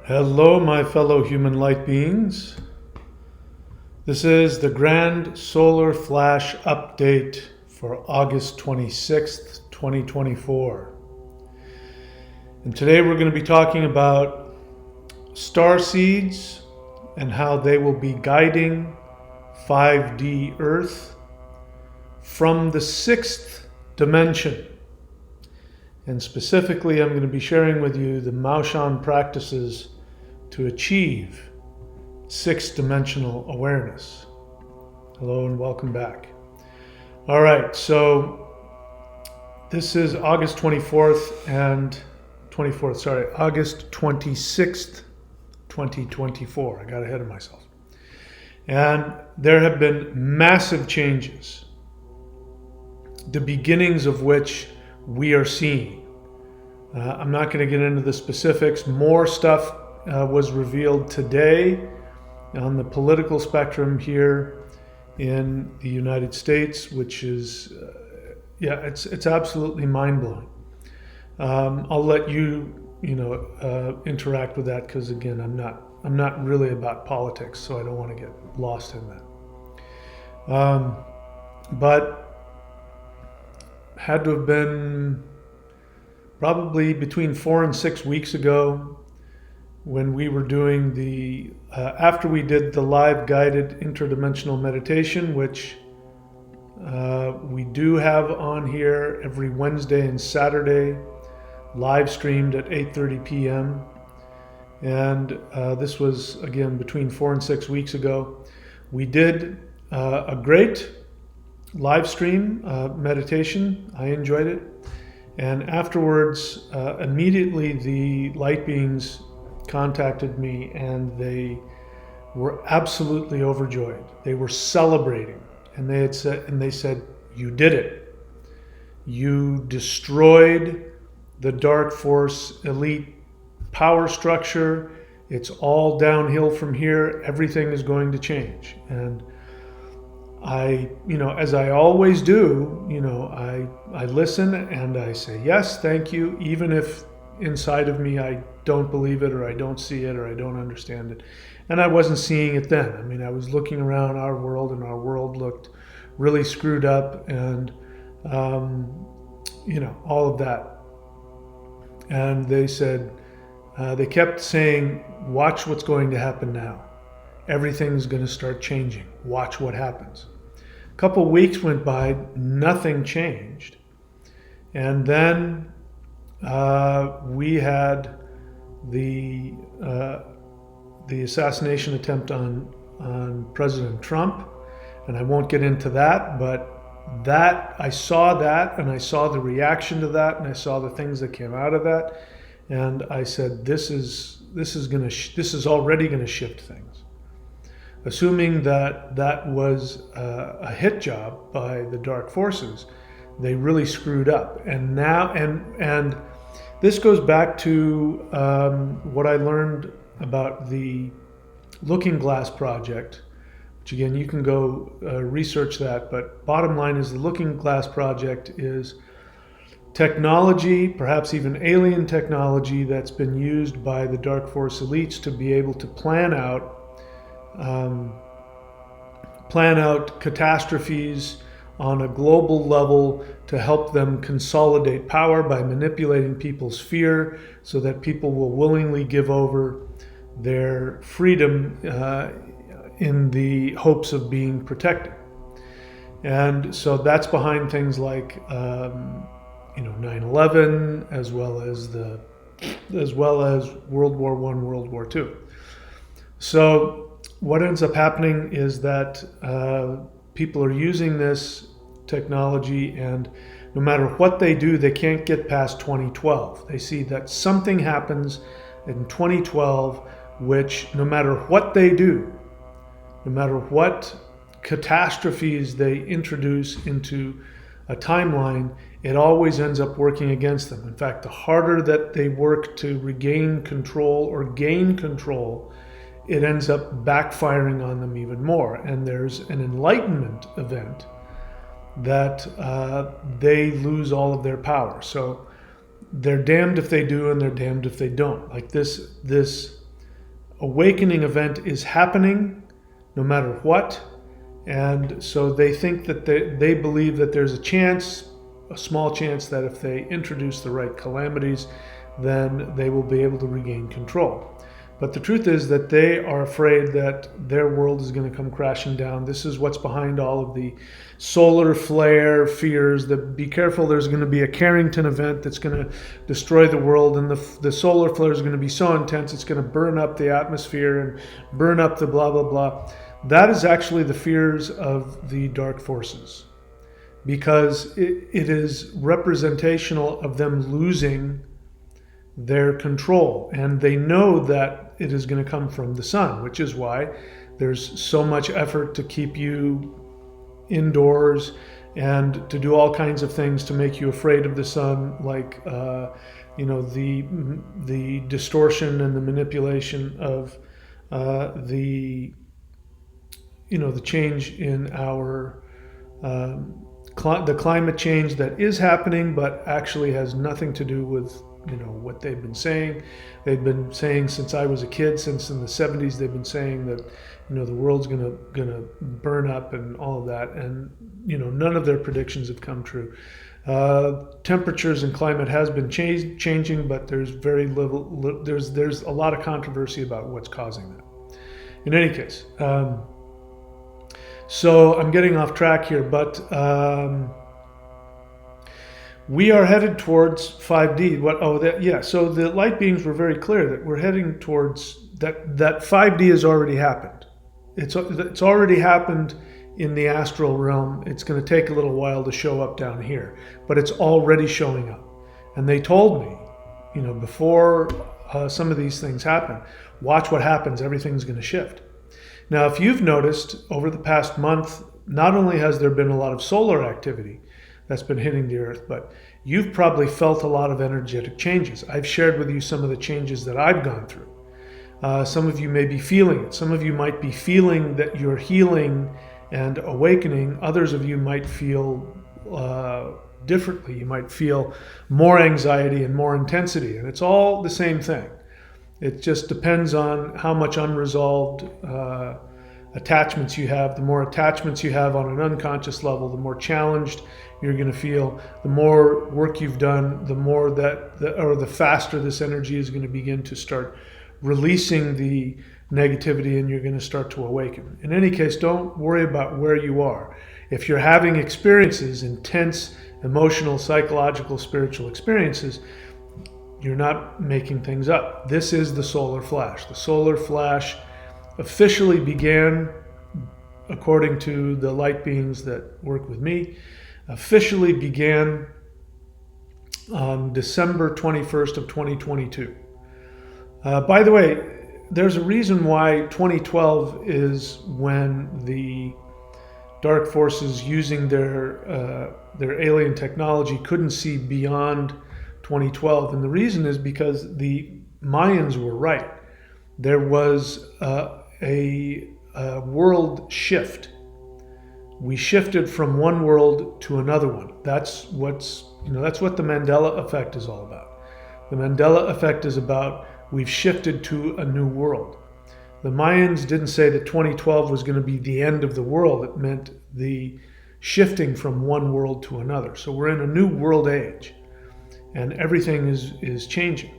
Hello, my fellow human light beings. This is the Grand Solar Flash Update for August 26th, 2024. And today we're going to be talking about Starseeds and how they will be guiding 5D Earth from the sixth dimension. And specifically, I'm going to be sharing with you the Maoshan practices to achieve sixth-dimensional awareness. Hello and welcome back. All right, so this is August 24th and August 26th, 2024. I got ahead of myself. And there have been massive changes, the beginnings of which we are seeing. I'm not going to get into the specifics. More stuff was revealed today on the political spectrum here in the United States, which is, it's absolutely mind-blowing. I'll let you, interact with that because again, I'm not really about politics, so I don't want to get lost in that. But had to have been probably between 4 and 6 weeks ago when we were doing the, after we did the live guided interdimensional meditation, which we do have on here every Wednesday and Saturday, live streamed at 8:30 p.m. And this was, again, between 4 and 6 weeks ago. We did a great live stream meditation. I enjoyed it. And afterwards, immediately the light beings contacted me and they were absolutely overjoyed. They were celebrating, and they said, "You did it. You destroyed the dark force elite power structure. It's all downhill from here. Everything is going to change." And I, as I always do, I listen and I say, yes, thank you, even if inside of me I don't believe it, or I don't see it, or I don't understand it. And I wasn't seeing it then. I mean, I was looking around our world, and our world looked really screwed up, and, all of that. And they said, they kept saying, watch what's going to happen now. Everything's going to start changing. Watch what happens. A couple of weeks went by, nothing changed. And then we had the assassination attempt on President Trump. And I won't get into that, but I saw that, and I saw the reaction to that, and I saw the things that came out of that. And I said, this is already going to shift things. Assuming that was a hit job by the dark forces, they really screwed up. And now, and this goes back to what I learned about the Looking Glass Project, which again, you can go research that. But bottom line is, the Looking Glass Project is technology, perhaps even alien technology, that's been used by the dark force elites to be able to plan out catastrophes on a global level to help them consolidate power by manipulating people's fear so that people will willingly give over their freedom in the hopes of being protected. And so that's behind things like 9/11, as well as World War I, World War II. So what ends up happening is that people are using this technology, and no matter what they do, they can't get past 2012. They see that something happens in 2012, which no matter what they do, no matter what catastrophes they introduce into a timeline, it always ends up working against them. In fact, the harder that they work to regain control or gain control, it ends up backfiring on them even more. And there's an enlightenment event that they lose all of their power. So they're damned if they do and they're damned if they don't. Like this awakening event is happening no matter what. And so they think that they believe that there's a small chance, that if they introduce the right calamities, then they will be able to regain control. But the truth is that they are afraid that their world is going to come crashing down. This is what's behind all of the solar flare fears. That be careful, there's going to be a Carrington event that's going to destroy the world, and the solar flare is going to be so intense it's going to burn up the atmosphere and burn up the blah, blah, blah. That is actually the fears of the dark forces, because it is representational of them losing their control. And they know that it is going to come from the sun, which is why there's so much effort to keep you indoors and to do all kinds of things to make you afraid of the sun, like the distortion and the manipulation of the change in our the climate change that is happening, but actually has nothing to do with what they've been saying. They've been saying since I was a kid, since in the 70s, they've been saying that the world's gonna burn up and all of that, and none of their predictions have come true. Temperatures and climate has been changing, but there's very little. There's a lot of controversy about what's causing that. In any case, so I'm getting off track here, but we are headed towards 5D. So the light beings were very clear that we're heading towards that. That 5D has already happened. It's already happened in the astral realm. It's going to take a little while to show up down here, but it's already showing up. And they told me, before some of these things happen, watch what happens. Everything's going to shift. Now, if you've noticed over the past month, not only has there been a lot of solar activity that's been hitting the earth, but you've probably felt a lot of energetic changes. I've shared with you some of the changes that I've gone through. Some of you may be feeling it. Some of you might be feeling that you're healing and awakening. Others of you might feel differently. You might feel more anxiety and more intensity, and it's all the same thing. It just depends on how much unresolved attachments you have. The more attachments you have on an unconscious level, the more challenged you're going to feel. The more work you've done, the more the faster this energy is going to begin to start releasing the negativity, and you're going to start to awaken. In any case, don't worry about where you are. If you're having experiences, intense, emotional, psychological, spiritual experiences, you're not making things up. This is the solar flash. The solar flash officially began, according to the light beings that work with me, officially began on December 21st of 2022. By the way, there's a reason why 2012 is when the dark forces, using their alien technology, couldn't see beyond 2012, and the reason is because the Mayans were right. There was a world shift. We shifted from one world to another one. That's what the Mandela effect is all about. The Mandela effect is about we've shifted to a new world. The Mayans didn't say that 2012 was going to be the end of the world. It meant the shifting from one world to another. So we're in a new world age, and everything is changing.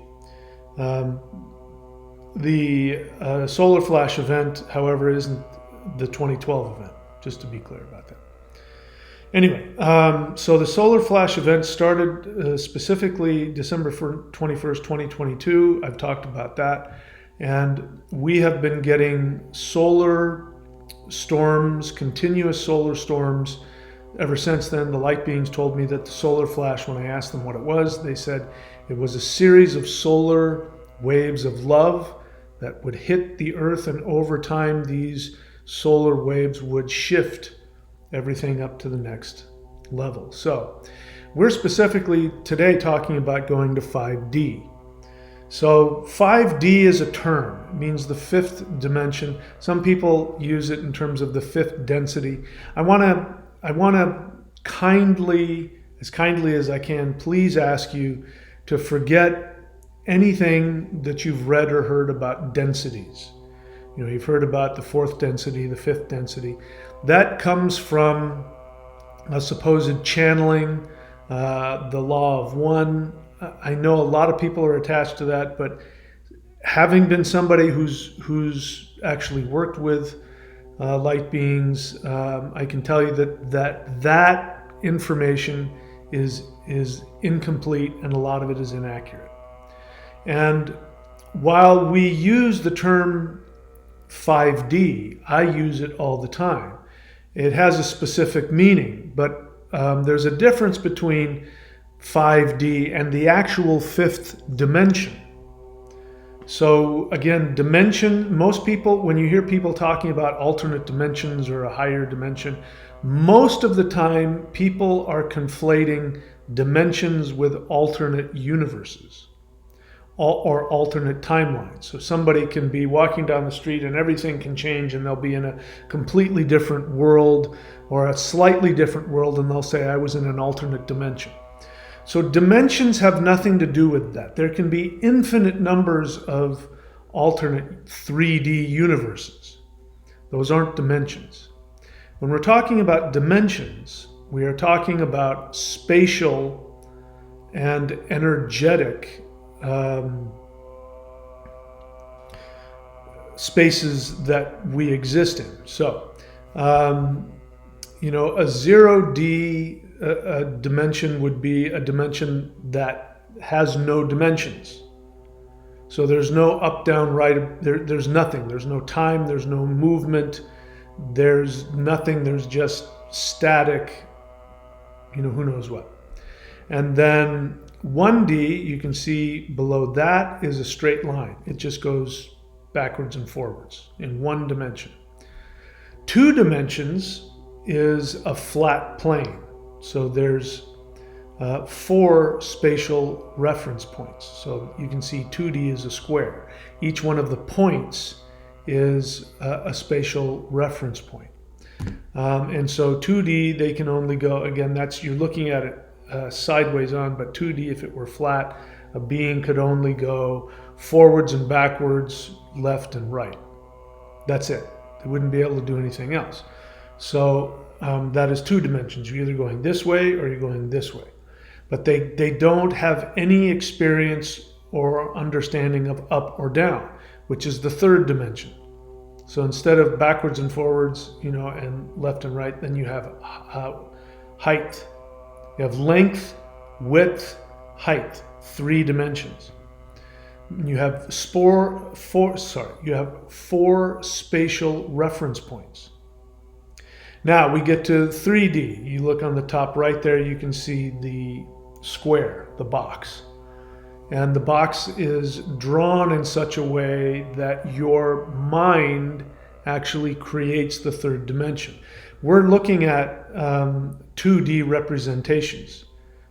The solar flash event, however, isn't the 2012 event, just to be clear about that. Anyway, so the solar flash event started specifically December 21st, 2022. I've talked about that. And we have been getting solar storms, continuous solar storms, ever since then. The light beings told me that the solar flash, when I asked them what it was, they said it was a series of solar waves of love that would hit the earth, and over time these solar waves would shift everything up to the next level. So we're specifically today talking about going to 5D. So 5D is a term. It means the fifth dimension. Some people use it in terms of the fifth density. I want to kindly, as kindly as I can, please ask you to forget anything that you've read or heard about densities. You've heard about the fourth density, the fifth density. That comes from a supposed channeling, the law of one. I know a lot of people are attached to that, but having been somebody who's actually worked with light beings, I can tell you that information is incomplete, and a lot of it is inaccurate. And while we use the term 5D, I use it all the time. It has a specific meaning, but there's a difference between 5D and the actual fifth dimension. So again, dimension, most people, when you hear people talking about alternate dimensions or a higher dimension, most of the time people are conflating dimensions with alternate universes or alternate timelines. So somebody can be walking down the street and everything can change, and they'll be in a completely different world or a slightly different world, and they'll say, I was in an alternate dimension. So dimensions have nothing to do with that. There can be infinite numbers of alternate 3D universes. Those aren't dimensions. When we're talking about dimensions, we are talking about spatial and energetic spaces that we exist in. So, a 0D dimension would be a dimension that has no dimensions. So there's no up, down, right, there's nothing. There's no time, there's no movement, there's nothing, there's just static, who knows what. And then 1D, you can see below that is a straight line. It just goes backwards and forwards in one dimension. 2 dimensions is a flat plane. So there's 4 spatial reference points. So you can see 2D is a square. Each one of the points is a spatial reference point. And so 2D, they can only go, again, you're looking at it sideways on, but 2D, if it were flat, a being could only go forwards and backwards, left and right. That's it. They wouldn't be able to do anything else. So that is 2 dimensions. You're either going this way or you're going this way. But they don't have any experience or understanding of up or down, which is the 3rd dimension. So instead of backwards and forwards, and left and right, then you have height. You have length, width, height, 3 dimensions. You have 4 spatial reference points. Now we get to 3D. You look on the top right there, you can see the square, the box. And the box is drawn in such a way that your mind actually creates the 3rd dimension. We're looking at 2D representations,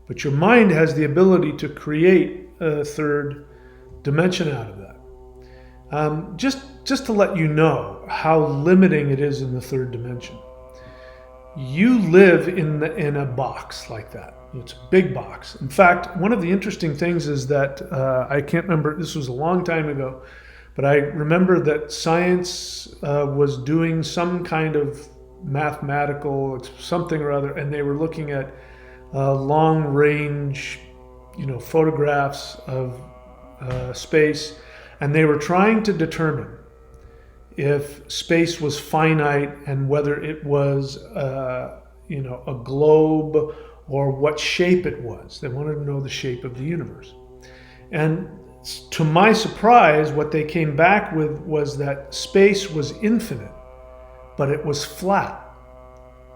but your mind has the ability to create a 3rd dimension out of that. Just to let you know how limiting it is in the 3rd dimension. You live in a box like that. It's a big box. In fact, one of the interesting things is that I can't remember, this was a long time ago, but I remember that science was doing some kind of mathematical something or other, and they were looking at long range, photographs of space, and they were trying to determine if space was finite and whether it was a globe or what shape it was. They wanted to know the shape of the universe. And to my surprise, what they came back with was that space was infinite, but it was flat,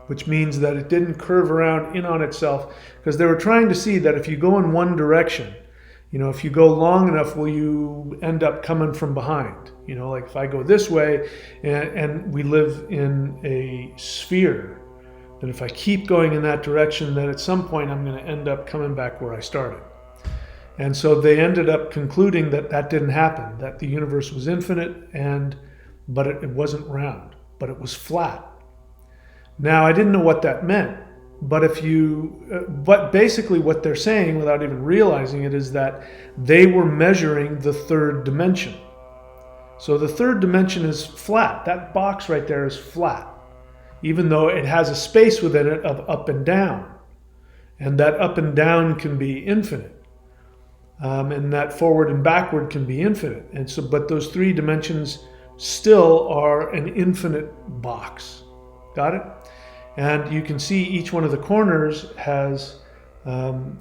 which means that it didn't curve around in on itself, because they were trying to see that if you go in one direction, if you go long enough, will you end up coming from behind? Like if I go this way and we live in a sphere, then if I keep going in that direction, then at some point I'm going to end up coming back where I started. And so they ended up concluding that didn't happen, that the universe was infinite, but it wasn't round, but it was flat. Now, I didn't know what that meant, but basically what they're saying, without even realizing it, is that they were measuring the third dimension. So the third dimension is flat. That box right there is flat, even though it has a space within it of up and down. And that up and down can be infinite. And that forward and backward can be infinite. And so, but those three dimensions still are an infinite box. Got it? And you can see each one of the corners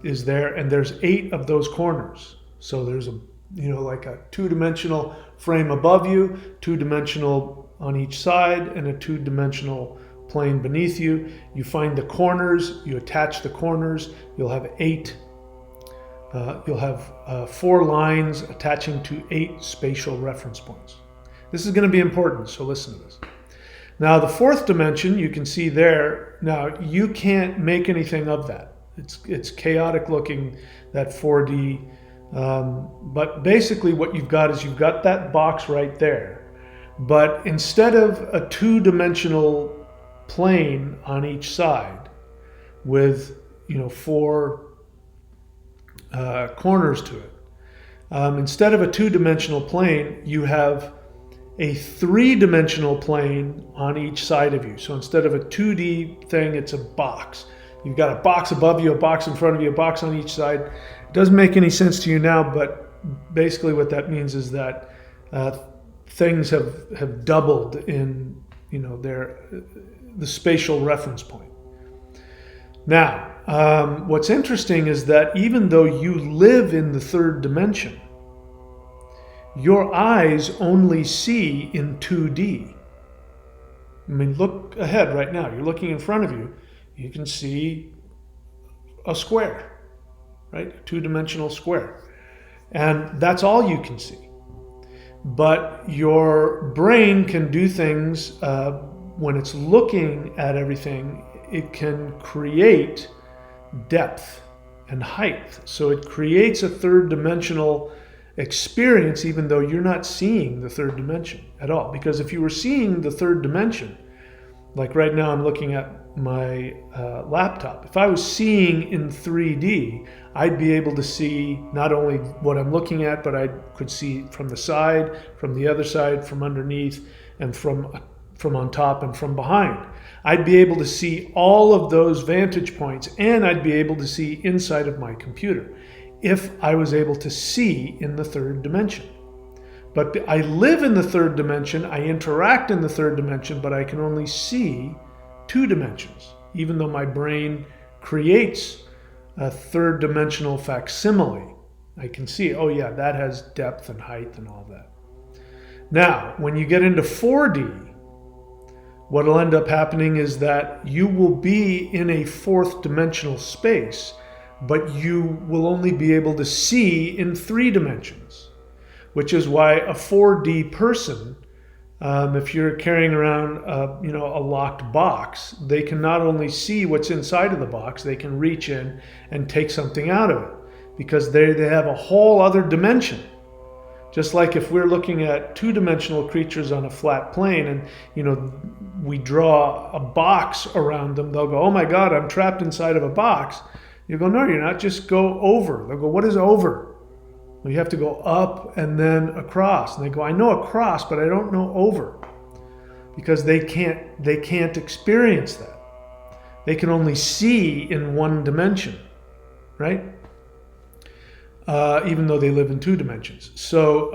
is there, and there's 8 of those corners. So there's like a 2-dimensional frame above you, 2-dimensional on each side, and a 2-dimensional plane beneath you. You find the corners, you attach the corners, you'll have 8. You'll have 4 lines attaching to 8 spatial reference points. This is going to be important, so listen to this. Now the 4th dimension, you can see there. Now you can't make anything of that. It's chaotic looking, that 4D. But basically what you've got is you've got that box right there. But instead of a 2-dimensional plane on each side with 4 corners to it, instead of a 2-dimensional plane, you have a 3-dimensional plane on each side of you. So instead of a 2D thing, it's a box. You've got a box above you, a box in front of you, a box on each side. It doesn't make any sense to you now, but basically what that means is that things have doubled in the spatial reference point. Now, what's interesting is that even though you live in the 3rd dimension, your eyes only see in 2D. I mean, look ahead right now. You're looking in front of you. You can see a square, right? A 2-dimensional square. And that's all you can see. But your brain can do things when it's looking at everything. It can create depth and height. So it creates a 3rd-dimensional experience, even though you're not seeing the 3rd dimension at all. Because if you were seeing the 3rd dimension, like right now I'm looking at my laptop, if I was seeing in 3D, I'd be able to see not only what I'm looking at, but I could see from the side, from the other side, from underneath, and from on top and from behind. I'd be able to see all of those vantage points, and I'd be able to see inside of my computer if I was able to see in the 3rd dimension. But I live in the 3rd dimension, I interact in the 3rd dimension, but I can only see 2 dimensions, even though my brain creates a 3rd-dimensional facsimile. I can see, oh yeah, that has depth and height and all that. Now, when you get into 4D, what will end up happening is that you will be in a 4th-dimensional space, but you will only be able to see in 3 dimensions, which is why a 4D person, if you're carrying around a locked box, they can not only see what's inside of the box, they can reach in and take something out of it, because they have a whole other dimension. Just like if we're looking at 2-dimensional creatures on a flat plane and we draw a box around them, they'll go, oh my God, I'm trapped inside of a box. You go, no, you're not, just go over. They'll go, what is over? Well, you have to go up and then across. And they go, I know across, but I don't know over. Because they can't experience that. They can only see in 1 dimension, right? Even though they live in 2 dimensions. So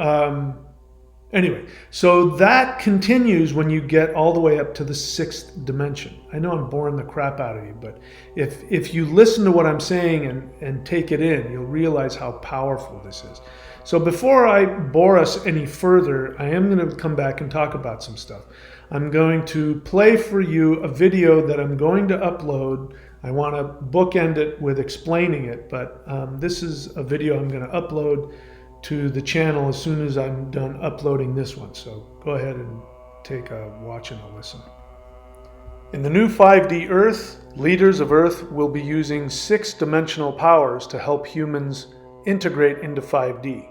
anyway, so that continues when you get all the way up to the 6th dimension. I know I'm boring the crap out of you, but if you listen to what I'm saying and take it in, you'll realize how powerful this is. So before I bore us any further, I am going to come back and talk about some stuff. I'm going to play for you a video that I'm going to upload. I want to bookend it with explaining it, but this is a video I'm going to upload to the channel as soon as I'm done uploading this one. So go ahead and take a watch and a listen. In the new 5D Earth, leaders of Earth will be using 6-dimensional powers to help humans integrate into 5D.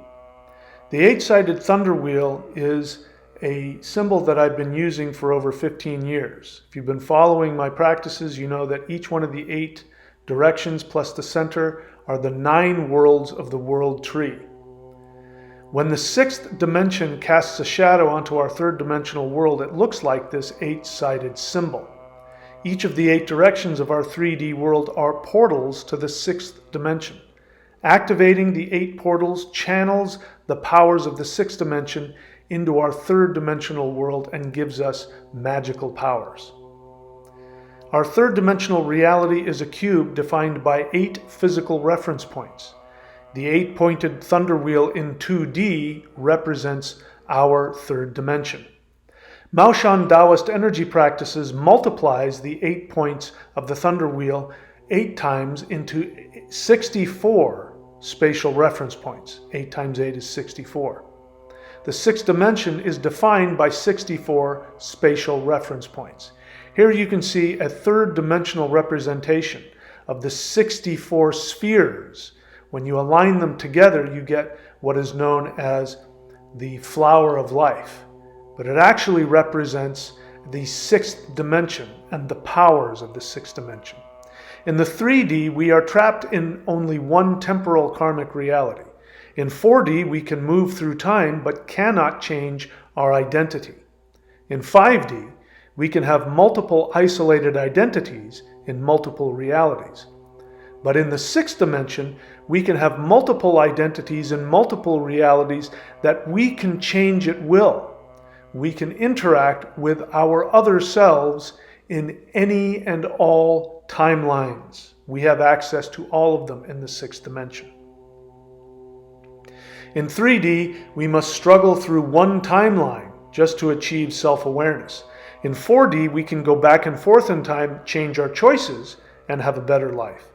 The 8-sided thunder wheel is a symbol that I've been using for over 15 years. If you've been following my practices, you know that each one of the 8 directions plus the center are the 9 worlds of the world tree. When the 6th dimension casts a shadow onto our 3rd dimensional world, it looks like this 8-sided symbol. Each of the 8 directions of our 3D world are portals to the 6th dimension. Activating the 8 portals channels the powers of the 6th dimension into our 3rd dimensional world and gives us magical powers. Our 3rd dimensional reality is a cube defined by 8 physical reference points. The 8-pointed thunder wheel in 2D represents our 3rd dimension. Maoshan Taoist energy practices multiplies the 8 points of the thunder wheel 8 times into 64 spatial reference points. 8 times 8 is 64. The 6th dimension is defined by 64 spatial reference points. Here you can see a 3rd dimensional representation of the 64 spheres. When you align them together, you get what is known as the flower of life. But it actually represents the 6th dimension and the powers of the 6th dimension. In the 3D, we are trapped in only one temporal karmic reality. In 4D, we can move through time but cannot change our identity. In 5D, we can have multiple isolated identities in multiple realities. But in the 6th dimension, we can have multiple identities in multiple realities that we can change at will. We can interact with our other selves in any and all timelines. We have access to all of them in the 6th dimension. In 3D, we must struggle through one timeline just to achieve self-awareness. In 4D, we can go back and forth in time, change our choices, and have a better life.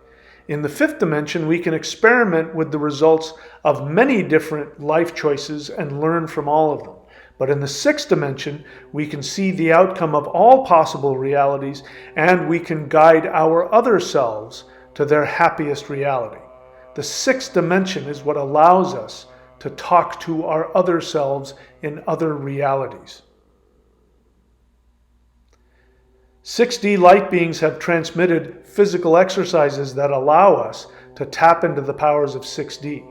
In the 5th dimension, we can experiment with the results of many different life choices and learn from all of them. But in the 6th dimension, we can see the outcome of all possible realities, and we can guide our other selves to their happiest reality. The 6th dimension is what allows us to talk to our other selves in other realities. 6D light beings have transmitted physical exercises that allow us to tap into the powers of 6D.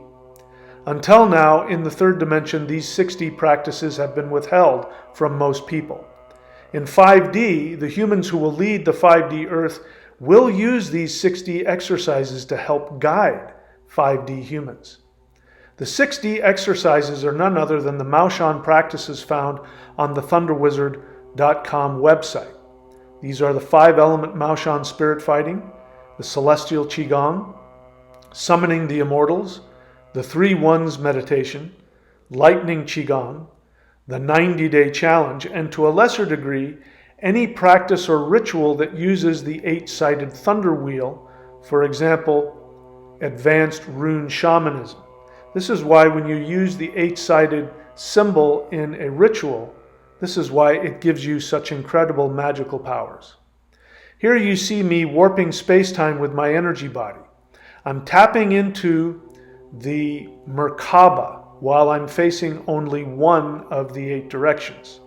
Until now, in the 3rd dimension, these 6D practices have been withheld from most people. In 5D, the humans who will lead the 5D Earth will use these 6D exercises to help guide 5D humans. The 6D exercises are none other than the Maoshan practices found on the thunderwizard.com website. These are the 5-element Maoshan spirit fighting, the celestial qigong, summoning the immortals, the 3 ones meditation, lightning qigong, the 90-day challenge, and to a lesser degree, any practice or ritual that uses the 8-sided thunder wheel, for example, advanced rune shamanism. This is why when you use the 8-sided symbol in a ritual, this is why it gives you such incredible magical powers. Here you see me warping space-time with my energy body. I'm tapping into the Merkaba while I'm facing only one of the 8 directions.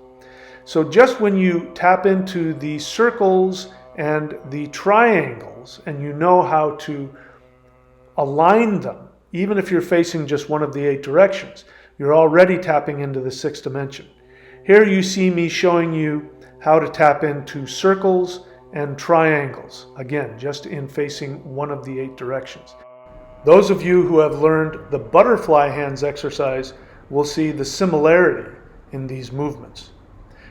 So just when you tap into the circles and the triangles and you know how to align them, even if you're facing just one of the 8 directions, you're already tapping into the 6th dimension. Here you see me showing you how to tap into circles and triangles, again, just in facing one of the 8 directions. Those of you who have learned the butterfly hands exercise will see the similarity in these movements.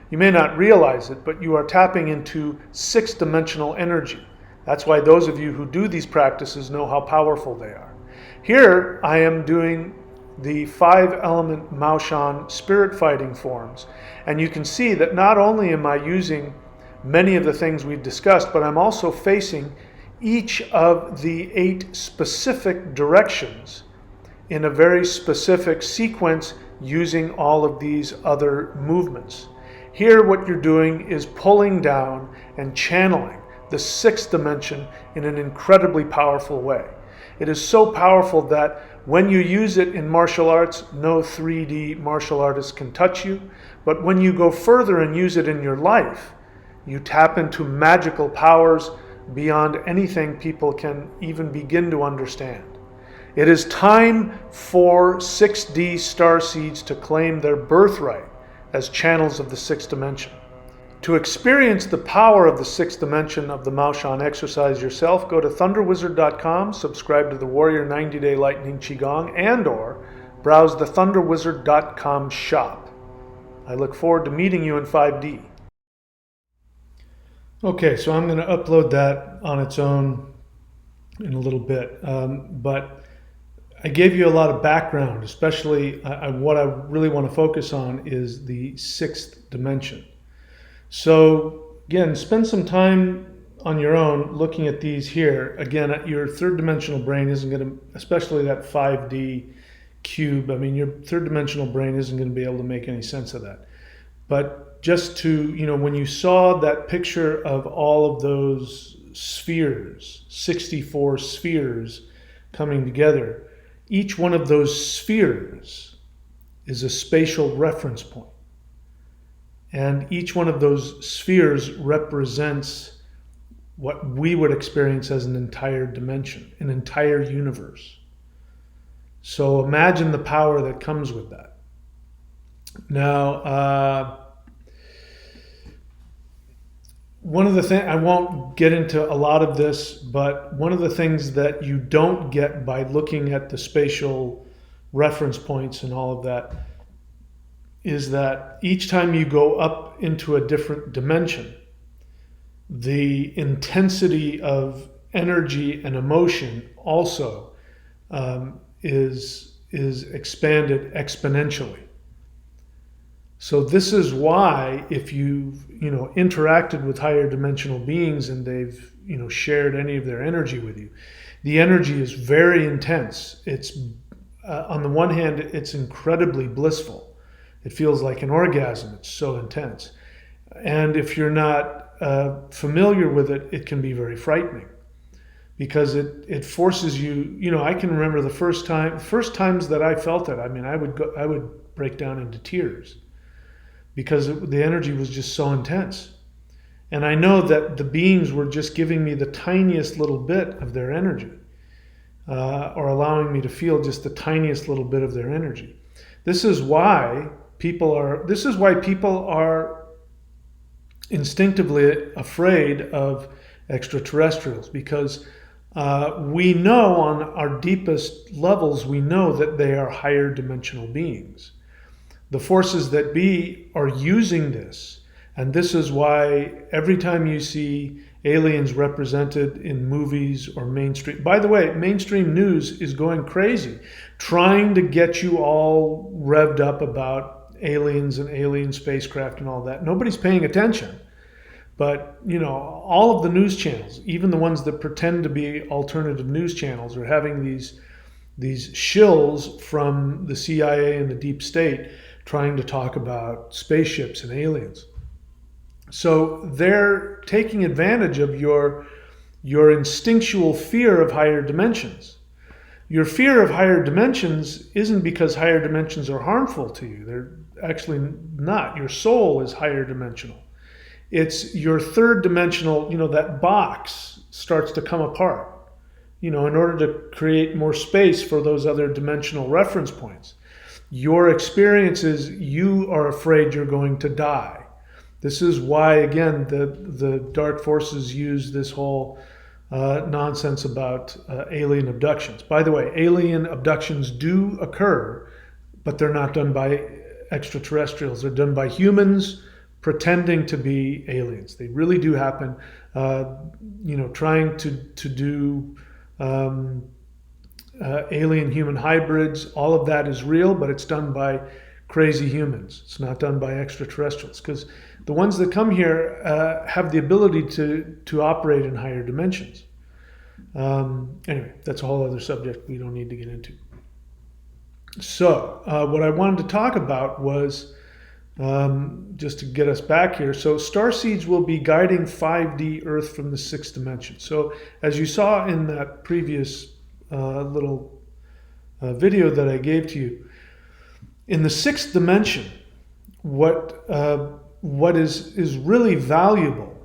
You may not realize it, but you are tapping into 6th dimensional energy. That's why those of you who do these practices know how powerful they are. Here I am doing the 5-element Maoshan spirit fighting forms, and you can see that not only am I using many of the things we've discussed, but I'm also facing each of the 8 specific directions in a very specific sequence using all of these other movements. Here what you're doing is pulling down and channeling the 6th dimension in an incredibly powerful way. It is so powerful that When you use it in martial arts, no 3D martial artist can touch you. But when you go further and use it in your life, you tap into magical powers beyond anything people can even begin to understand. It is time for 6D starseeds to claim their birthright as channels of the sixth dimension. To experience the power of the sixth dimension of the Maoshan exercise yourself, go to thunderwizard.com, subscribe to the Warrior 90-Day Lightning Qigong, and or browse the thunderwizard.com shop. I look forward to meeting you in 5D. Okay, so I'm going to upload that on its own in a little bit, but I gave you a lot of background, especially what I really want to focus on is the sixth dimension. So again, spend some time on your own looking at these here. Again, your third dimensional brain isn't going to, especially that 5D cube, I mean, your third dimensional brain isn't going to be able to make any sense of that. But just to, when you saw that picture of all of those spheres, 64 spheres coming together, each one of those spheres is a spatial reference point. And each one of those spheres represents what we would experience as an entire dimension, an entire universe. So imagine the power that comes with that. Now, one of the things, I won't get into a lot of this, but one of the things that you don't get by looking at the spatial reference points and all of that is that each time you go up into a different dimension, the intensity of energy and emotion also is expanded exponentially. So this is why if you've interacted with higher dimensional beings and they've shared any of their energy with you, the energy is very intense. It's on the one hand, it's incredibly blissful. It feels like an orgasm. It's so intense. And if you're not familiar with it, it can be very frightening because it forces you. I can remember the first times that I felt it. I mean, I would break down into tears because the energy was just so intense. And I know that the beings were just giving me the tiniest little bit of their energy or allowing me to feel just the tiniest little bit of their energy. This is why people are instinctively afraid of extraterrestrials because we know on our deepest levels, we know that they are higher dimensional beings. The forces that be are using this. And this is why every time you see aliens represented in movies or mainstream, by the way, mainstream news is going crazy, trying to get you all revved up about aliens and alien spacecraft and all that. Nobody's paying attention. But, all of the news channels, even the ones that pretend to be alternative news channels, are having these shills from the CIA and the deep state trying to talk about spaceships and aliens. So they're taking advantage of your instinctual fear of higher dimensions. Your fear of higher dimensions isn't because higher dimensions are harmful to you. They're actually not. Your soul is higher dimensional. It's your third dimensional, that box starts to come apart, in order to create more space for those other dimensional reference points. Your experience is you are afraid you're going to die. This is why, again, the dark forces use this whole nonsense about alien abductions. By the way, alien abductions do occur, but they're not done by extraterrestrials. They're done by humans pretending to be aliens. They really do happen. Trying to do alien-human hybrids, all of that is real, but it's done by crazy humans. It's not done by extraterrestrials, because the ones that come here have the ability to operate in higher dimensions. Anyway, that's a whole other subject we don't need to get into. So what I wanted to talk about was, just to get us back here, so Starseeds will be guiding 5D Earth from the sixth dimension. So as you saw in that previous little video that I gave to you. In the sixth dimension, what is really valuable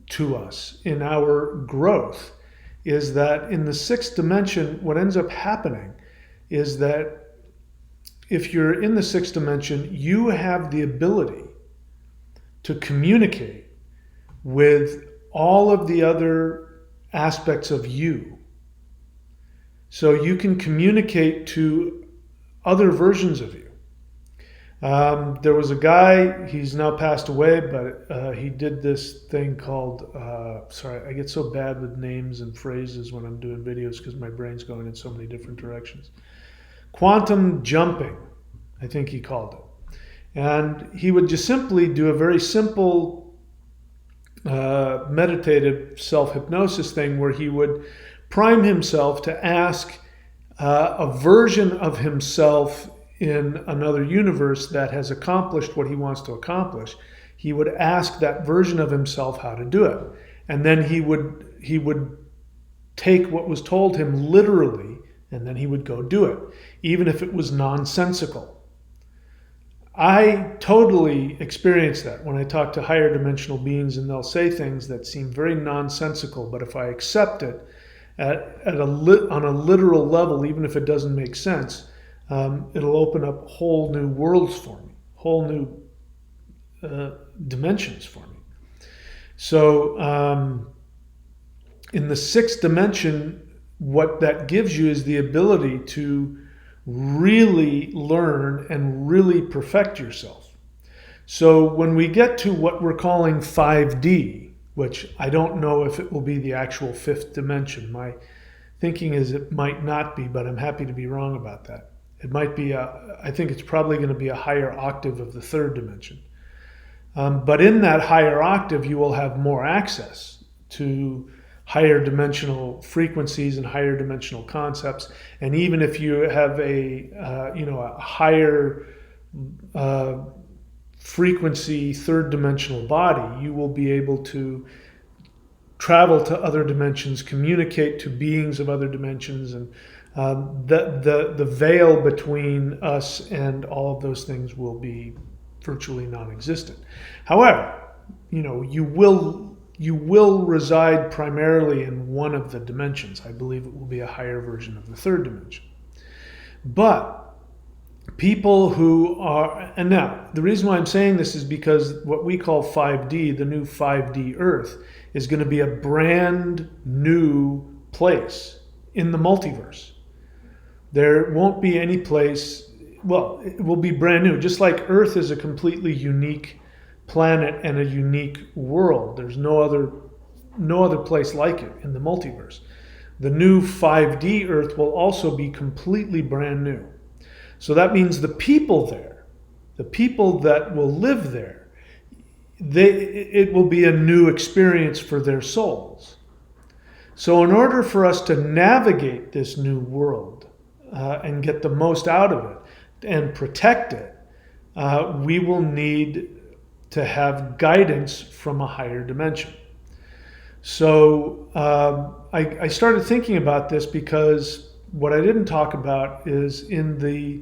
to us in our growth is that in the sixth dimension, what ends up happening is that if you're in the sixth dimension, you have the ability to communicate with all of the other aspects of you. So you can communicate to other versions of you. There was a guy, he's now passed away, but he did this thing called, sorry, I get so bad with names and phrases when I'm doing videos because my brain's going in so many different directions. Quantum jumping, I think he called it. And he would just simply do a very simple meditative self-hypnosis thing where he would prime himself to ask a version of himself in another universe that has accomplished what he wants to accomplish. He would ask that version of himself how to do it. And then he would take what was told him literally, and then he would go do it, even if it was nonsensical. I totally experience that when I talk to higher dimensional beings, and they'll say things that seem very nonsensical, but if I accept it on a literal level, even if it doesn't make sense, it'll open up whole new worlds for me, whole new dimensions for me. So in the sixth dimension, what that gives you is the ability to really learn and really perfect yourself. So when we get to what we're calling 5D, which I don't know if it will be the actual fifth dimension. My thinking is it might not be, but I'm happy to be wrong about that. It might be, I think it's probably going to be a higher octave of the third dimension. But in that higher octave, you will have more access to higher dimensional frequencies and higher dimensional concepts. And even if you have a higher frequency third dimensional body, you will be able to travel to other dimensions, communicate to beings of other dimensions, and the veil between us and all of those things will be virtually non-existent. However, you will reside primarily in one of the dimensions. I believe it will be a higher version of the third dimension. But people who are, and now the reason why I'm saying this is because what we call 5D, the new 5D Earth, is going to be a brand new place in the multiverse. There won't be any place, well, it will be brand new. Just like Earth is a completely unique planet and a unique world. There's no other place like it in the multiverse. The new 5D Earth will also be completely brand new. So that means the people there, the people that will live there, it will be a new experience for their souls. So in order for us to navigate this new world and get the most out of it and protect it, we will need to have guidance from a higher dimension. So I started thinking about this because what I didn't talk about is in the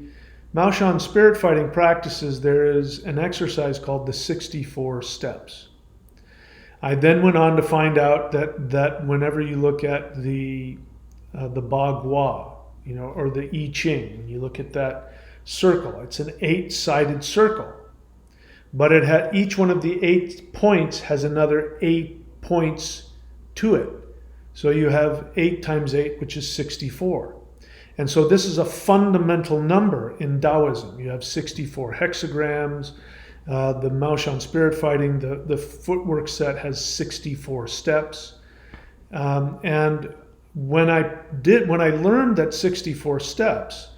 Maoshan spirit fighting practices, there is an exercise called the 64 steps. I then went on to find out that whenever you look at the Bagua, or the I Ching, when you look at that circle, it's an 8-sided circle. But each one of the 8 points has another 8 points to it. So you have 8 times 8, which is 64. And so this is a fundamental number in Taoism. You have 64 hexagrams. The Maoshan spirit fighting, the footwork set has 64 steps. And when I learned that 64 steps,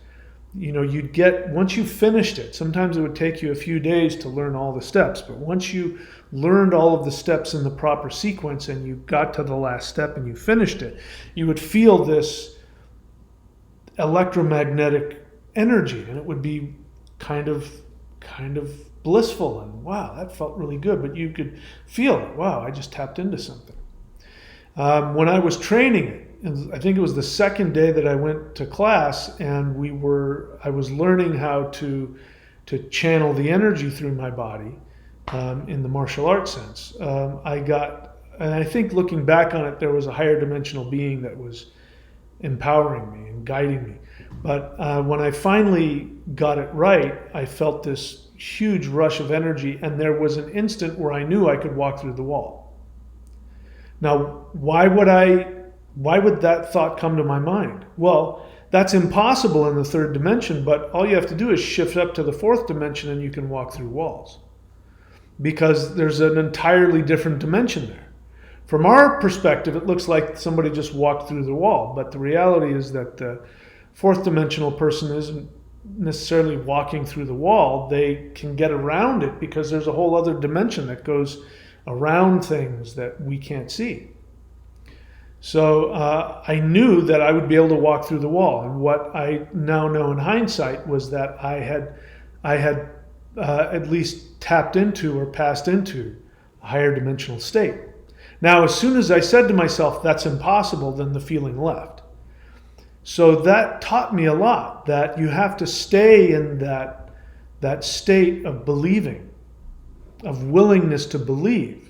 you'd get, once you finished it, sometimes it would take you a few days to learn all the steps, but once you learned all of the steps in the proper sequence and you got to the last step and you finished it, you would feel this electromagnetic energy, and it would be kind of blissful, and wow, that felt really good, but you could feel it. Wow, I just tapped into something. When I was training it, I think it was the second day that I went to class, and I was learning how to channel the energy through my body in the martial arts sense. And I think looking back on it, there was a higher dimensional being that was empowering me and guiding me. But when I finally got it right, I felt this huge rush of energy, and there was an instant where I knew I could walk through the wall. Now, why would that thought come to my mind? Well, that's impossible in the third dimension, but all you have to do is shift up to the fourth dimension and you can walk through walls. Because there's an entirely different dimension there. From our perspective, it looks like somebody just walked through the wall, but the reality is that the fourth dimensional person isn't necessarily walking through the wall. They can get around it because there's a whole other dimension that goes around things that we can't see. So I knew that I would be able to walk through the wall. And what I now know in hindsight was that I had at least tapped into or passed into a higher dimensional state. Now, as soon as I said to myself, that's impossible, then the feeling left. So that taught me a lot, that you have to stay in that state of believing, of willingness to believe.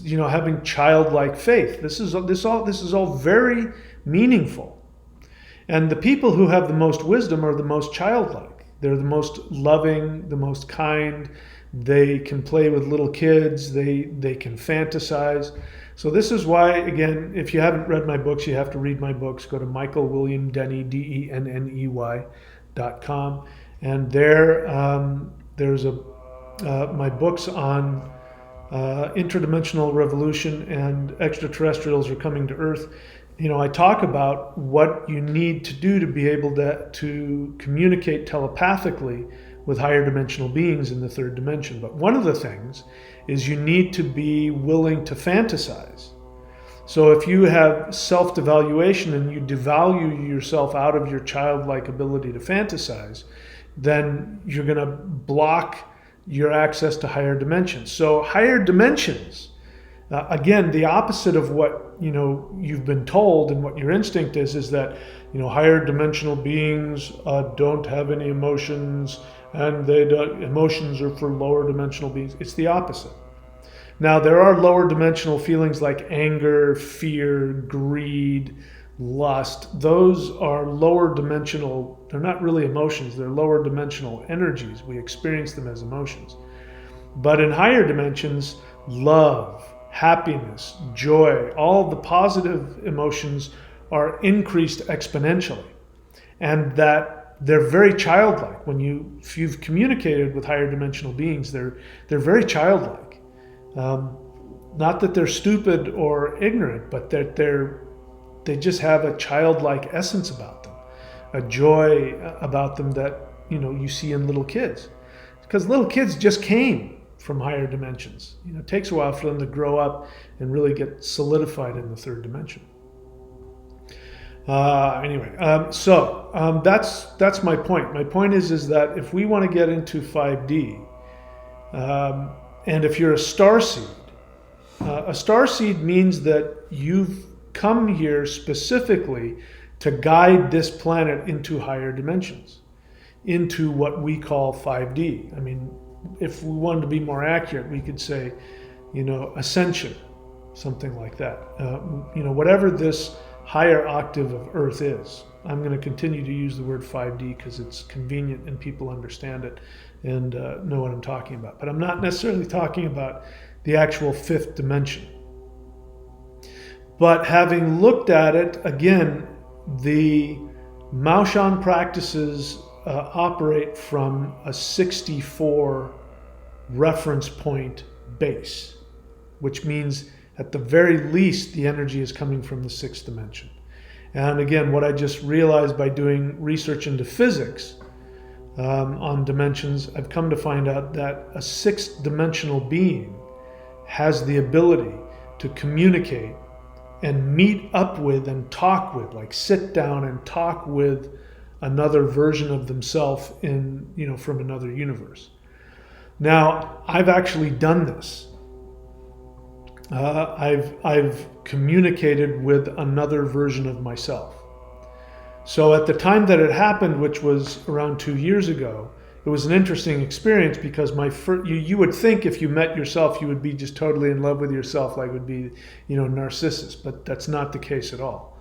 Having childlike faith. This is all very meaningful. And the people who have the most wisdom are the most childlike. They're the most loving, the most kind. They can play with little kids. They can fantasize. So this is why, again, if you haven't read my books, you have to read my books. Go to michaelwilliamdenny, DENNEY.com. And there's my books on interdimensional revolution and extraterrestrials are coming to Earth. I talk about what you need to do to be able to communicate telepathically with higher dimensional beings in the third dimension. But one of the things is you need to be willing to fantasize. So if you have self-devaluation and you devalue yourself out of your childlike ability to fantasize, then you're going to block your access to higher dimensions. So higher dimensions, again, the opposite of what you've been told and what your instinct is that higher dimensional beings don't have any emotions, and emotions are for lower dimensional beings. It's the opposite. Now, there are lower dimensional feelings like anger, fear, greed, lust. Those are lower dimensional. They're not really emotions. They're lower dimensional energies. We experience them as emotions. But in higher dimensions, love, happiness, joy, all the positive emotions are increased exponentially. And that they're very childlike. If you've communicated with higher dimensional beings, they're very childlike. Not that they're stupid or ignorant, but that they just have a childlike essence about them, a joy about them that you see in little kids, because little kids just came from higher dimensions. It takes a while for them to grow up and really get solidified in the third dimension. That's my point. My point is that if we want to get into 5D, and if you're a starseed means that you've come here specifically to guide this planet into higher dimensions, into what we call 5D. I mean, if we wanted to be more accurate, we could say, ascension, something like that. Whatever this higher octave of Earth is. I'm going to continue to use the word 5D because it's convenient and people understand it and know what I'm talking about. But I'm not necessarily talking about the actual fifth dimension. But having looked at it, again, the Maoshan practices operate from a 64 reference point base, which means at the very least the energy is coming from the sixth dimension. And again, what I just realized by doing research into physics on dimensions, I've come to find out that a sixth dimensional being has the ability to communicate and meet up with and talk with, like sit down and talk with another version of themselves from another universe. Now, I've actually done this. I've communicated with another version of myself. So at the time that it happened, which was around 2 years ago, it was an interesting experience because you would think if you met yourself, you would be just totally in love with yourself, like it would be, Narcissus, but that's not the case at all.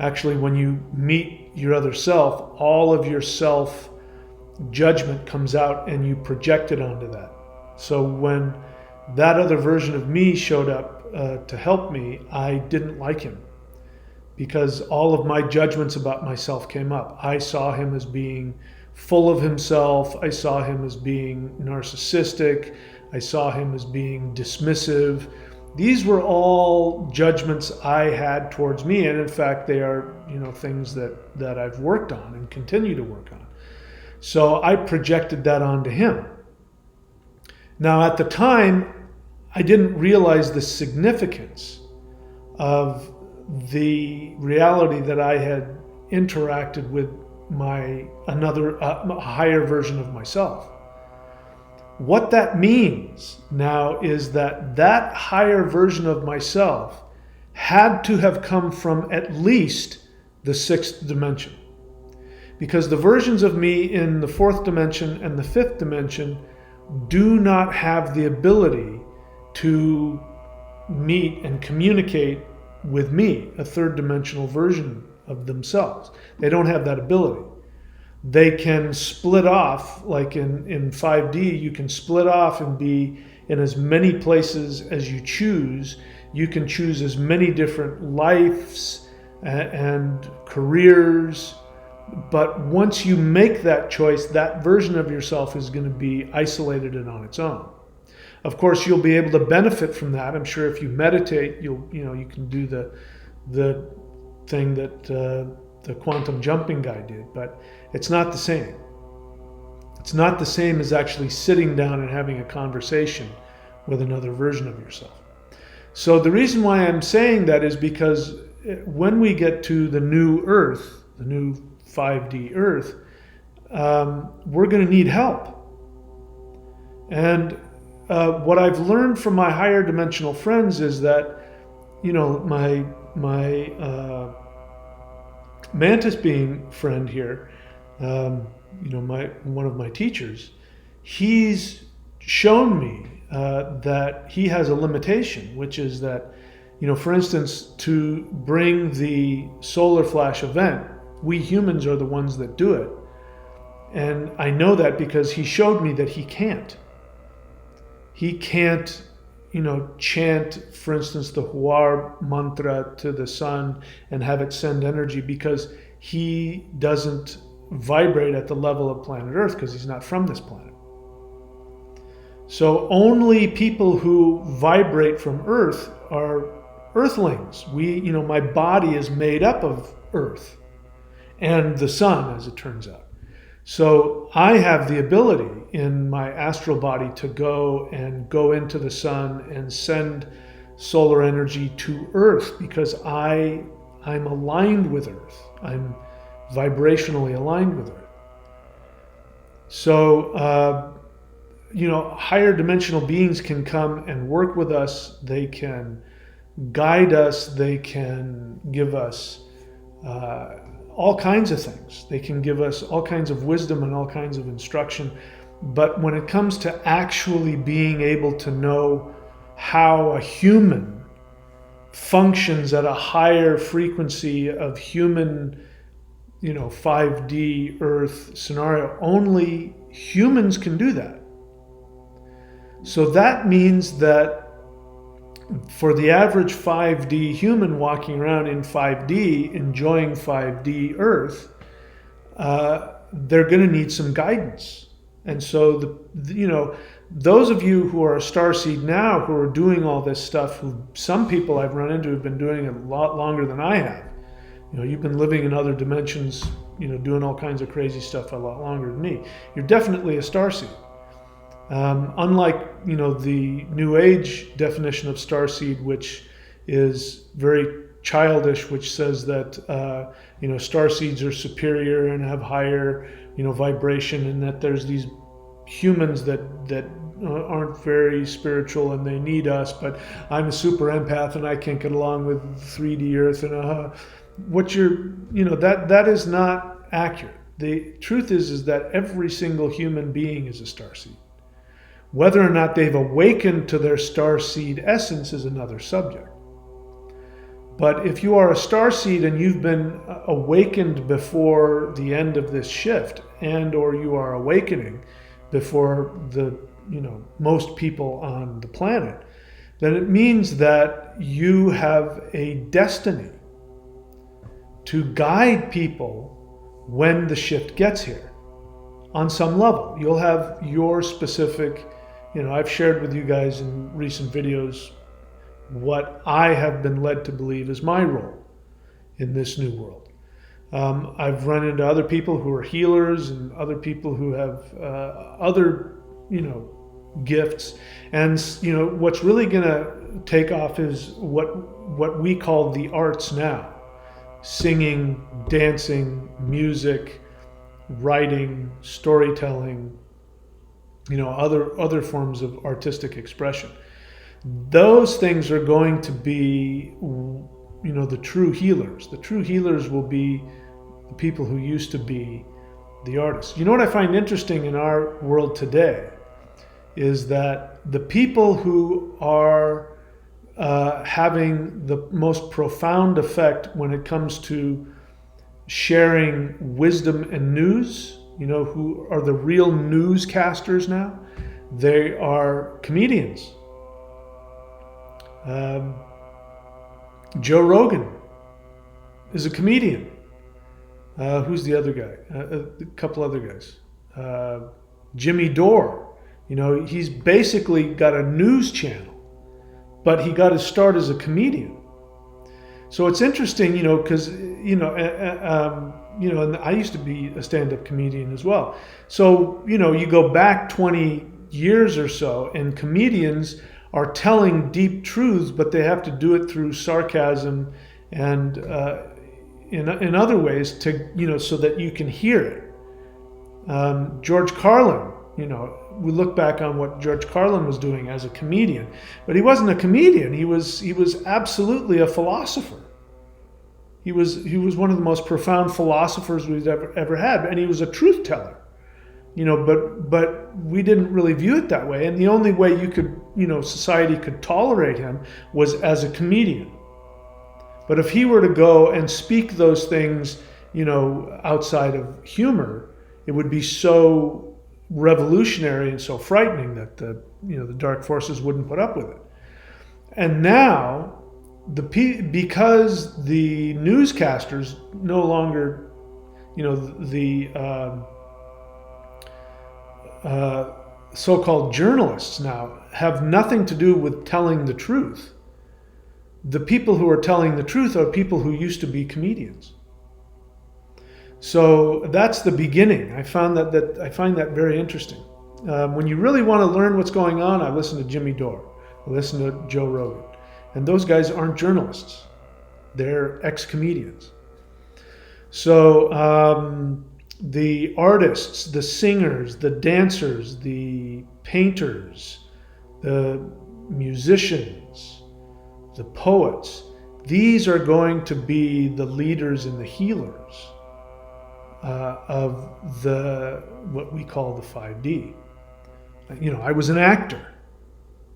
Actually, when you meet your other self, all of your self judgment comes out and you project it onto that. So when that other version of me showed up to help me, I didn't like him because all of my judgments about myself came up. I saw him as being full of himself. I saw him as being narcissistic. I saw him as being dismissive. These were all judgments I had towards me, and in fact, they are, things that I've worked on and continue to work on. So I projected that onto him. Now, at the time, I didn't realize the significance of the reality that I had interacted with a higher version of myself. What that means now is that higher version of myself had to have come from at least the 6th dimension. Because the versions of me in the 4th dimension and the 5th dimension do not have the ability to meet and communicate with me, a 3rd dimensional version of themselves. They don't have that ability. They can split off, like in 5D, you can split off and be in as many places as you choose. You can choose as many different lives and careers. But once you make that choice, that version of yourself is going to be isolated and on its own. Of course, you'll be able to benefit from that. I'm sure if you meditate, you can do the thing that the quantum jumping guy did, but it's not the same. It's not the same as actually sitting down and having a conversation with another version of yourself. So the reason why I'm saying that is because when we get to the new Earth, the new 5D Earth, we're going to need help. And what I've learned from my higher dimensional friends is that, my mantis being friend here, one of my teachers, he's shown me that he has a limitation, which is that, for instance, to bring the solar flash event, we humans are the ones that do it. And I know that because he showed me that he can't. He can't, chant, for instance, the Huar mantra to the sun and have it send energy because he doesn't vibrate at the level of planet Earth because he's not from this planet. So only people who vibrate from Earth are Earthlings. My body is made up of Earth and the sun, as it turns out. So I have the ability in my astral body to go into the sun and send solar energy to Earth because I'm aligned with Earth. I'm vibrationally aligned with Earth. So, higher dimensional beings can come and work with us. They can guide us. They can give us all kinds of things. They can give us all kinds of wisdom and all kinds of instruction. But when it comes to actually being able to know how a human functions at a higher frequency of human, 5D Earth scenario, only humans can do that. So that means that for the average 5D human walking around in 5D, enjoying 5D Earth, they're going to need some guidance. And so, those of you who are a starseed now, who are doing all this stuff, some people I've run into have been doing it a lot longer than I have. You've been living in other dimensions, doing all kinds of crazy stuff a lot longer than me. You're definitely a starseed. Unlike, the New Age definition of starseed, which is very childish, which says that, starseeds are superior and have higher, vibration, and that there's these humans that aren't very spiritual and they need us, but I'm a super empath and I can't get along with 3D Earth. And that is not accurate. The truth is that every single human being is a starseed. Whether or not they've awakened to their starseed essence is another subject. But if you are a starseed and you've been awakened before the end of this shift, and or you are awakening before most people on the planet, then it means that you have a destiny to guide people when the shift gets here. On some level, you'll have your specific, I've shared with you guys in recent videos what I have been led to believe is my role in this new world. I've run into other people who are healers and other people who have other, gifts. And, what's really going to take off is what we call the arts now. Singing, dancing, music, writing, storytelling, other forms of artistic expression. Those things are going to be, the true healers. The true healers will be the people who used to be the artists. You know what I find interesting in our world today is that the people who are having the most profound effect when it comes to sharing wisdom and news, who are the real newscasters now, they are comedians. Joe Rogan is a comedian. Who's the other guy? A couple other guys. Jimmy Dore. He's basically got a news channel, but he got his start as a comedian. So it's interesting, because, and I used to be a stand-up comedian as well. So, you go back 20 years or so, and comedians are telling deep truths, but they have to do it through sarcasm and in other ways to, so that you can hear it. George Carlin, we look back on what George Carlin was doing as a comedian, but he wasn't a comedian. He was absolutely a philosopher. He was one of the most profound philosophers we've ever had, and he was a truth teller. But we didn't really view it that way. And the only way you could, society could tolerate him was as a comedian. But if he were to go and speak those things, outside of humor, it would be so revolutionary and so frightening that the dark forces wouldn't put up with it. And now, because the newscasters no longer, so-called journalists now have nothing to do with telling the truth. The people who are telling the truth are people who used to be comedians. So that's the beginning. I find that very interesting. When you really want to learn what's going on, I listen to Jimmy Dore, I listen to Joe Rogan, and those guys aren't journalists; they're ex-comedians. So the artists, the singers, the dancers, the painters, the musicians, the poets, these are going to be the leaders and the healers of what we call the 5D. I was an actor,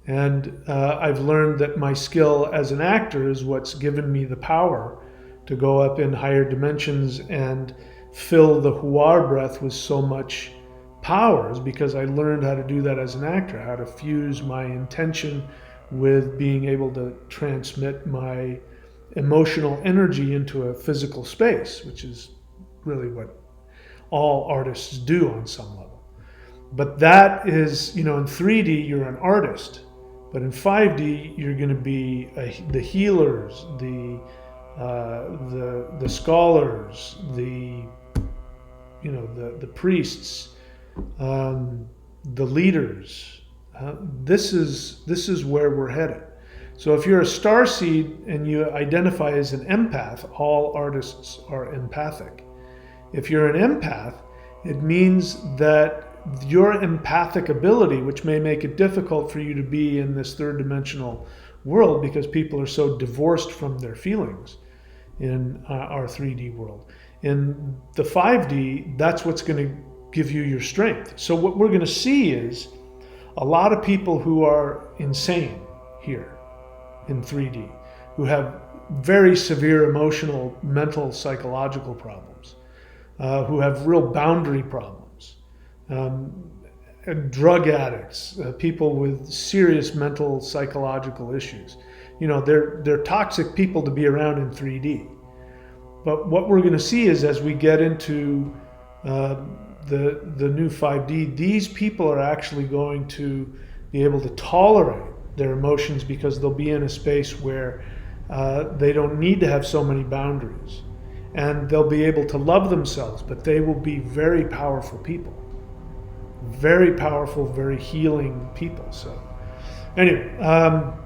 and I've learned that my skill as an actor is what's given me the power to go up in higher dimensions and fill the Huar breath with so much power, is because I learned how to do that as an actor, how to fuse my intention with being able to transmit my emotional energy into a physical space, which is really what all artists do on some level. But that is, in 3D you're an artist, but in 5D you're going to be the healers, the scholars, the priests, the leaders. This is where we're headed. So if you're a starseed and you identify as an empath, all artists are empathic. If you're an empath, it means that your empathic ability, which may make it difficult for you to be in this third dimensional world because people are so divorced from their feelings in our 3D world. In the 5D, that's what's going to give you your strength. So what we're going to see is a lot of people who are insane here in 3D, who have very severe emotional, mental, psychological problems, who have real boundary problems, drug addicts, people with serious mental, psychological issues. You know, they're toxic people to be around in 3D. But what we're going to see is as we get into the new 5D, these people are actually going to be able to tolerate their emotions because they'll be in a space where they don't need to have so many boundaries. And they'll be able to love themselves, but they will be very powerful people. Very powerful, very healing people. So anyway, now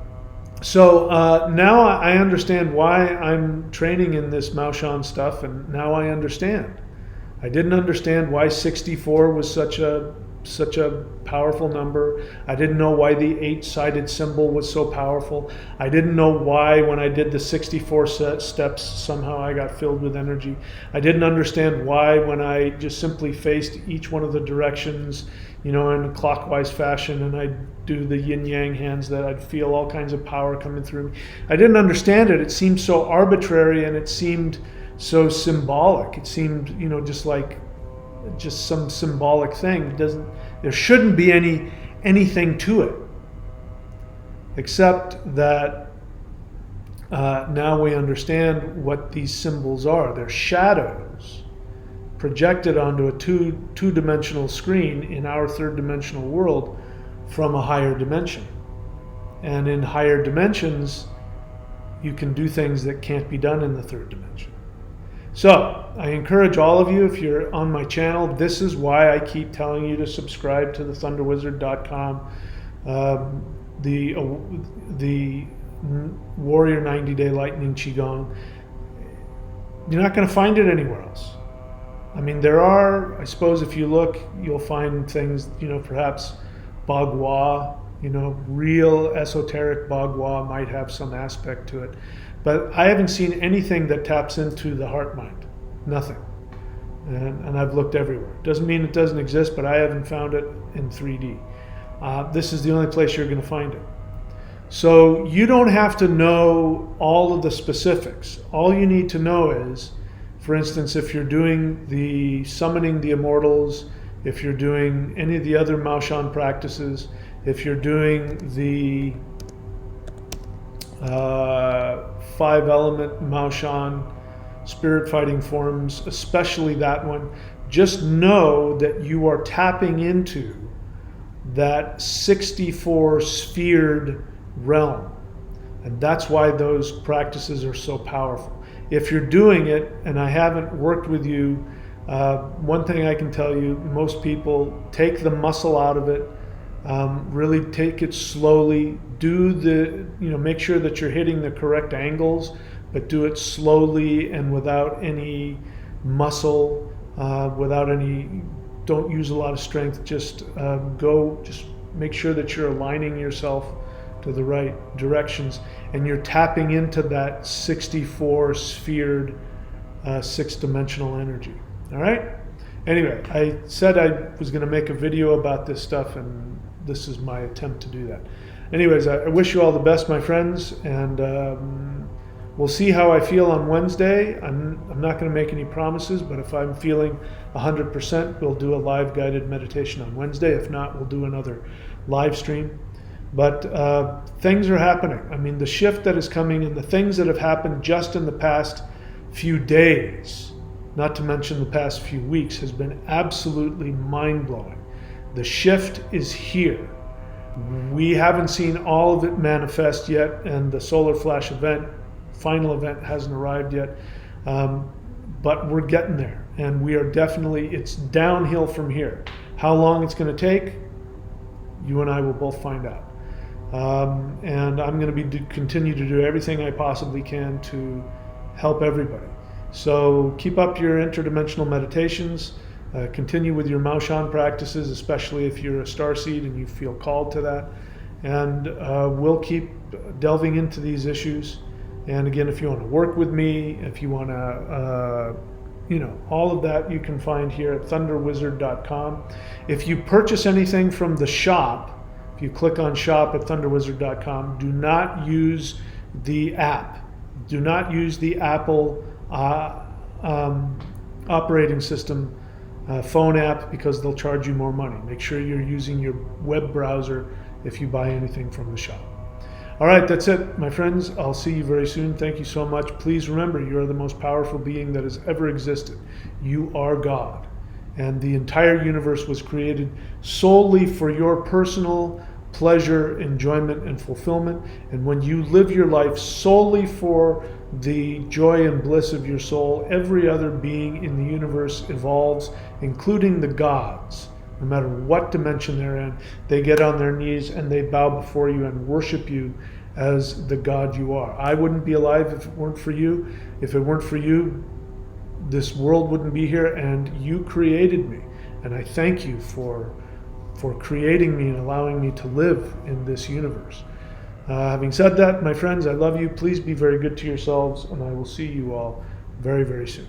I understand why I'm training in this Maoshan stuff, and now I understand. I didn't understand why 64 was such a powerful number. I didn't know why the 8-sided symbol was so powerful. I didn't know why when I did the 64 steps somehow I got filled with energy. I didn't understand why when I just simply faced each one of the directions, you know, in a clockwise fashion, and I'd do the yin-yang hands, that I'd feel all kinds of power coming through me. I didn't understand it. It seemed so arbitrary, and it seemed so symbolic. It seemed, you know, just some symbolic thing. There shouldn't be anything to it, except that now we understand what these symbols are. They're shadows projected onto a two-dimensional screen in our third-dimensional world from a higher dimension. And in higher dimensions, you can do things that can't be done in the third dimension. So I encourage all of you, if you're on my channel, this is why I keep telling you to subscribe to the thunderwizard.com, the Warrior 90-Day Lightning Qigong. You're not going to find it anywhere else. I mean, there are, I suppose if you look, you'll find things, you know, perhaps Bagua, you know, real esoteric Bagua might have some aspect to it. But I haven't seen anything that taps into the heart mind. Nothing. And I've looked everywhere. Doesn't mean it doesn't exist, but I haven't found it in 3D. This is the only place you're going to find it. So you don't have to know all of the specifics. All you need to know is, for instance, if you're doing the summoning the immortals, if you're doing any of the other Maoshan practices, if you're doing the 5-element Maoshan spirit fighting forms, especially that one, just know that you are tapping into that 64 sphered realm. And that's why those practices are so powerful. If you're doing it, and I haven't worked with you, one thing I can tell you, most people take the muscle out of it, really take it slowly, make sure that you're hitting the correct angles, but do it slowly and without any muscle, don't use a lot of strength, just make sure that you're aligning yourself to the right directions, and you're tapping into that 64 sphered 6-dimensional energy. All right? Anyway, I said I was going to make a video about this stuff, and this is my attempt to do that. Anyways, I wish you all the best, my friends, and we'll see how I feel on Wednesday. I'm not going to make any promises, but if I'm feeling 100%, we'll do a live guided meditation on Wednesday. If not, we'll do another live stream. But things are happening. I mean, the shift that is coming and the things that have happened just in the past few days, not to mention the past few weeks, has been absolutely mind-blowing. The shift is here. We haven't seen all of it manifest yet, and the solar flash event, final event, hasn't arrived yet. But we're getting there, and we are definitely, it's downhill from here. How long it's going to take, you and I will both find out. And I'm going to continue to do everything I possibly can to help everybody. So keep up your interdimensional meditations. Continue with your Maushan practices, especially if you're a starseed and you feel called to that. And we'll keep delving into these issues. And again, if you want to work with me, if you want to, all of that you can find here at thunderwizard.com. If you purchase anything from the shop, if you click on shop at thunderwizard.com, do not use the app. Do not use the Apple operating system phone app, because they'll charge you more money. Make sure you're using your web browser if you buy anything from the shop. All right, that's it, my friends. I'll see you very soon. Thank you so much. Please remember, you are the most powerful being that has ever existed. You are God. And the entire universe was created solely for your personal pleasure, enjoyment, and fulfillment. And when you live your life solely for the joy and bliss of your soul, every other being in the universe evolves, including the gods. No matter what dimension they're in, they get on their knees and they bow before you and worship you as the God you are. I wouldn't be alive if it weren't for you. If it weren't for you, this world wouldn't be here, and you created me. And I thank you for creating me and allowing me to live in this universe. Having said that, my friends, I love you. Please be very good to yourselves, and I will see you all very, very soon.